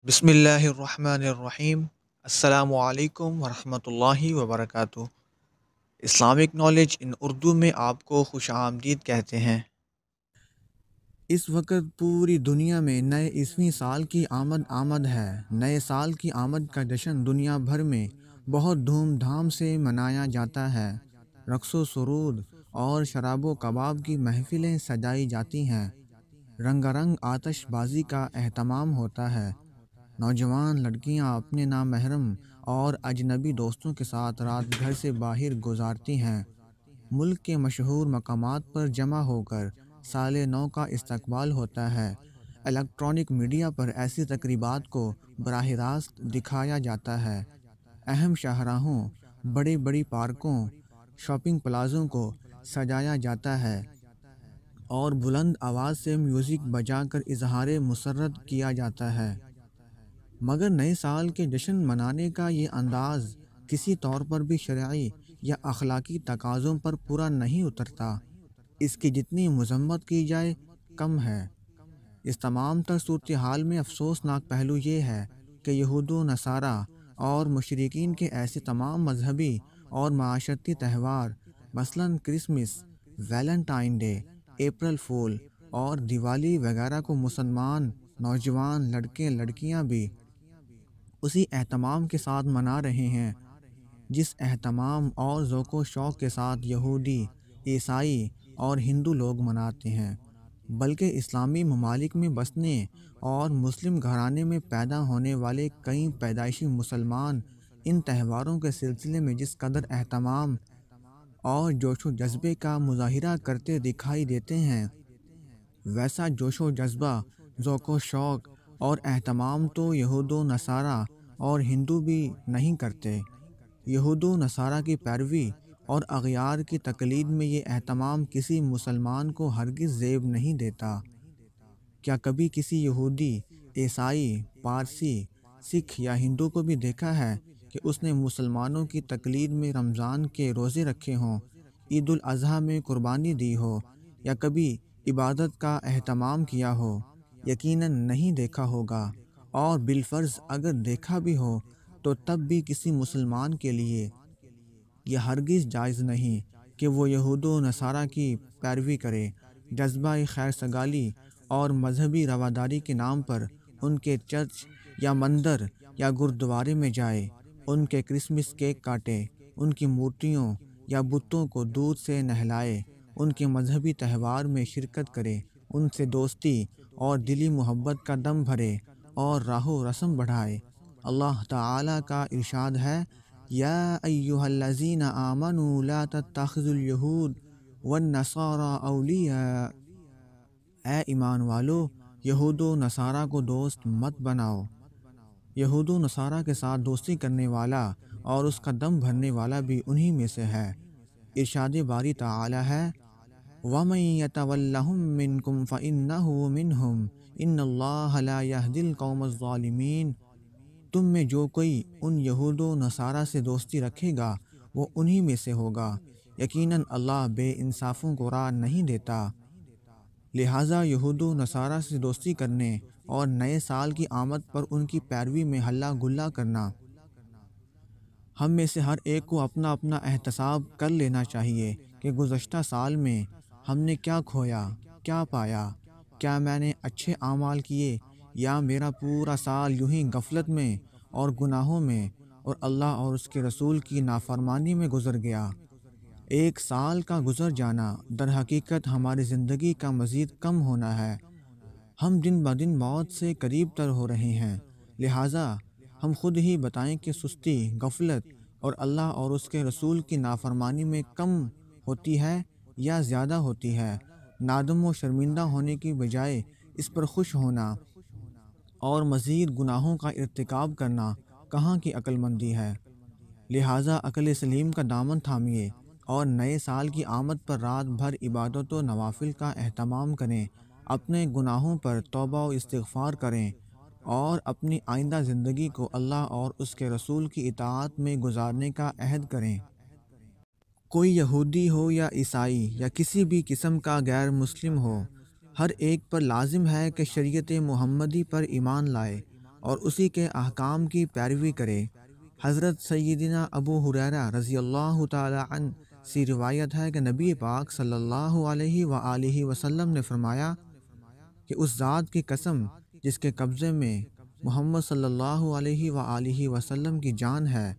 بسم اللہ الرحمن الرحیم۔ السلام علیکم ورحمۃ اللہ وبرکاتہ۔ اسلامک نالج ان اردو میں آپ کو خوش آمدید کہتے ہیں۔ اس وقت پوری دنیا میں نئے عیسوی سال کی آمد ہے۔ نئے سال کی آمد کا جشن دنیا بھر میں بہت دھوم دھام سے منایا جاتا ہے۔ رقص و سرود اور شراب و کباب کی محفلیں سجائی جاتی ہیں۔ رنگا رنگ آتش بازی کا اہتمام ہوتا ہے۔ نوجوان لڑکیاں اپنے نامحرم اور اجنبی دوستوں کے ساتھ رات گھر سے باہر گزارتی ہیں۔ ملک کے مشہور مقامات پر جمع ہو کر سال نو کا استقبال ہوتا ہے۔ الیکٹرانک میڈیا پر ایسی تقریبات کو براہ راست دکھایا جاتا ہے۔ اہم شاہراہوں، بڑی پارکوں، شاپنگ پلازوں کو سجایا جاتا ہے اور بلند آواز سے میوزک بجا کر اظہار مسرت کیا جاتا ہے۔ مگر نئے سال کے جشن منانے کا یہ انداز کسی طور پر بھی شرعی یا اخلاقی تقاضوں پر پورا نہیں اترتا۔ اس کی جتنی مذمت کی جائے کم ہے۔ اس تمام تر صورتحال میں افسوسناک پہلو یہ ہے کہ یہود و نصارہ اور مشرکین کے ایسے تمام مذہبی اور معاشرتی تہوار مثلاً Christmas, Valentine Day, April Fool اور دیوالی وغیرہ کو مسلمان نوجوان لڑکے لڑکیاں بھی اسی اہتمام کے ساتھ منا رہے ہیں جس اہتمام اور ذوق و شوق کے ساتھ یہودی، عیسائی اور ہندو لوگ مناتے ہیں۔ بلکہ اسلامی ممالک میں بسنے اور مسلم گھرانے میں پیدا ہونے والے کئی پیدائشی مسلمان ان تہواروں کے سلسلے میں جس قدر اہتمام اور جوش و جذبے کا مظاہرہ کرتے دکھائی دیتے ہیں، ویسا جوش و جذبہ، ذوق و شوق اور اہتمام تو یہود و نصارہ اور ہندو بھی نہیں کرتے۔ یہود و نصارہ کی پیروی اور اغیار کی تقلید میں یہ اہتمام کسی مسلمان کو ہرگز زیب نہیں دیتا۔ کیا کبھی کسی یہودی، عیسائی، پارسی، سکھ یا ہندو کو بھی دیکھا ہے کہ اس نے مسلمانوں کی تقلید میں رمضان کے روزے رکھے ہوں، عید الاضحیٰ میں قربانی دی ہو یا کبھی عبادت کا اہتمام کیا ہو؟ یقیناً نہیں دیکھا ہوگا، اور بالفرض اگر دیکھا بھی ہو تو تب بھی کسی مسلمان کے لیے یہ ہرگز جائز نہیں کہ وہ یہود و نصارہ کی پیروی کرے، جذبہ خیر سگالی اور مذہبی رواداری کے نام پر ان کے چرچ یا مندر یا گردوارے میں جائے، ان کے کرسمس کیک کاٹے، ان کی مورتیوں یا بتوں کو دودھ سے نہلائے، ان کے مذہبی تہوار میں شرکت کرے، ان سے دوستی اور دلی محبت کا دم بھرے اور راہ و رسم بڑھائے۔ اللہ تعالیٰ کا ارشاد ہے، یا ایہا الذین آمنوا لا تتخذوا الیہود والنصارى اولیاء، اے ایمان والو، یہود و نصارہ کو دوست مت بناؤ۔ یہود و نصارہ کے ساتھ دوستی کرنے والا اور اس کا دم بھرنے والا بھی انہی میں سے ہے۔ ارشاد باری تعالی ہے، وَمَن يَتَوَلَّهُم مِّنكُمْ فَإِنَّهُ مِنْهُمْ إِنَّ اللَّهَ لَا يَهْدِي الْقَوْمَ الظَّالِمِينَ۔ تم میں جو کوئی ان یہود و نصارہ سے دوستی رکھے گا وہ انہی میں سے ہوگا، یقیناً اللہ بے انصافوں کو راہ نہیں دیتا۔ لہٰذا یہود و نصارہ سے دوستی کرنے اور نئے سال کی آمد پر ان کی پیروی میں ہلا گلا کرنا، ہم میں سے ہر ایک کو اپنا اپنا احتساب کر لینا چاہیے کہ گزشتہ سال میں ہم نے کیا کھویا، کیا پایا، کیا میں نے اچھے اعمال کیے یا میرا پورا سال یوں ہی غفلت میں اور گناہوں میں اور اللہ اور اس کے رسول کی نافرمانی میں گزر گیا۔ ایک سال کا گزر جانا در حقیقت ہماری زندگی کا مزید کم ہونا ہے۔ ہم دن بدن موت سے قریب تر ہو رہے ہیں، لہٰذا ہم خود ہی بتائیں کہ سستی، غفلت اور اللہ اور اس کے رسول کی نافرمانی میں کم ہوتی ہے یا زیادہ ہوتی ہے۔ نادم و شرمندہ ہونے کی بجائے اس پر خوش ہونا اور مزید گناہوں کا ارتکاب کرنا کہاں کی عقل مندی ہے؟ لہٰذا عقل سلیم کا دامن تھامیے اور نئے سال کی آمد پر رات بھر عبادت و نوافل کا اہتمام کریں، اپنے گناہوں پر توبہ و استغفار کریں اور اپنی آئندہ زندگی کو اللہ اور اس کے رسول کی اطاعت میں گزارنے کا عہد کریں۔ کوئی یہودی ہو یا عیسائی یا کسی بھی قسم کا غیر مسلم ہو، ہر ایک پر لازم ہے کہ شریعت محمدی پر ایمان لائے اور اسی کے احکام کی پیروی کرے۔ حضرت سیدنا ابو ہریرہ رضی اللہ تعالی عنہ سے روایت ہے کہ نبی پاک صلی اللہ علیہ وآلہ وسلم نے فرمایا کہ اس ذات کی قسم جس کے قبضے میں محمد صلی اللہ علیہ وآلہ وسلم کی جان ہے،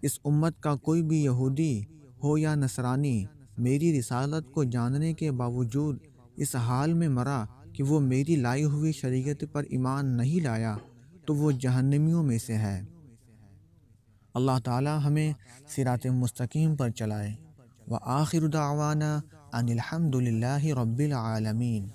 اس امت کا کوئی بھی یہودی ہو یا نصرانی میری رسالت کو جاننے کے باوجود اس حال میں مرا کہ وہ میری لائی ہوئی شریعت پر ایمان نہیں لایا تو وہ جہنمیوں میں سے ہے۔ اللہ تعالی ہمیں صراط مستقیم پر چلائے۔ وآخر دعوانا ان الحمد للہ رب العالمین۔